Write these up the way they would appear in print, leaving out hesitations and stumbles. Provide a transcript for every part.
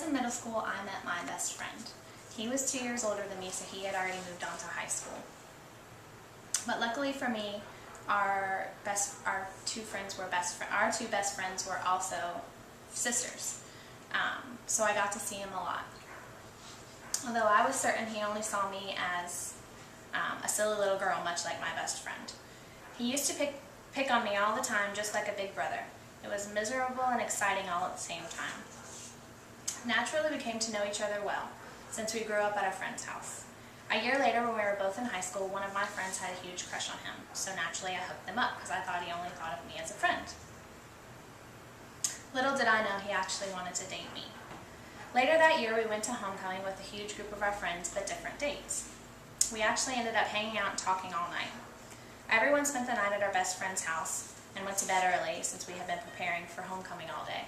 was in middle school, I met my best friend. He was 2 years older than me, so he had already moved on to high school. But luckily for me, our two best friends were also sisters. So I got to see him a lot. Although I was certain he only saw me as a silly little girl, much like my best friend. He used to pick on me all the time, just like a big brother. It was miserable and exciting all at the same time. Naturally, we came to know each other well, since we grew up at a friend's house. A year later, when we were both in high school, one of my friends had a huge crush on him, so naturally I hooked them up because I thought he only thought of me as a friend. Little did I know he actually wanted to date me. Later that year, we went to homecoming with a huge group of our friends, but different dates. We actually ended up hanging out and talking all night. Everyone spent the night at our best friend's house and went to bed early since we had been preparing for homecoming all day.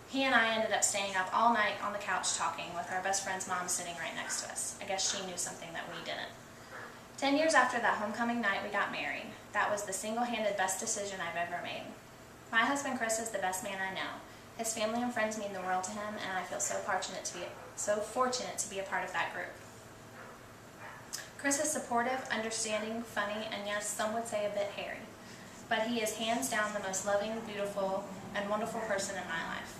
He and I ended up staying up all night on the couch talking with our best friend's mom sitting right next to us. I guess she knew something that we didn't. 10 years after that homecoming night, we got married. That was the single-handed best decision I've ever made. My husband Chris is the best man I know. His family and friends mean the world to him, and I feel so fortunate to be a part of that group. Chris is supportive, understanding, funny, and yes, some would say a bit hairy. But he is hands down the most loving, beautiful, and wonderful person in my life.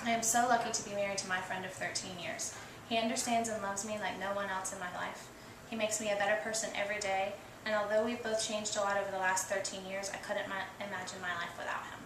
I am so lucky to be married to my friend of 13 years. He understands and loves me like no one else in my life. He makes me a better person every day, and although we've both changed a lot over the last 13 years, I couldn't imagine my life without him.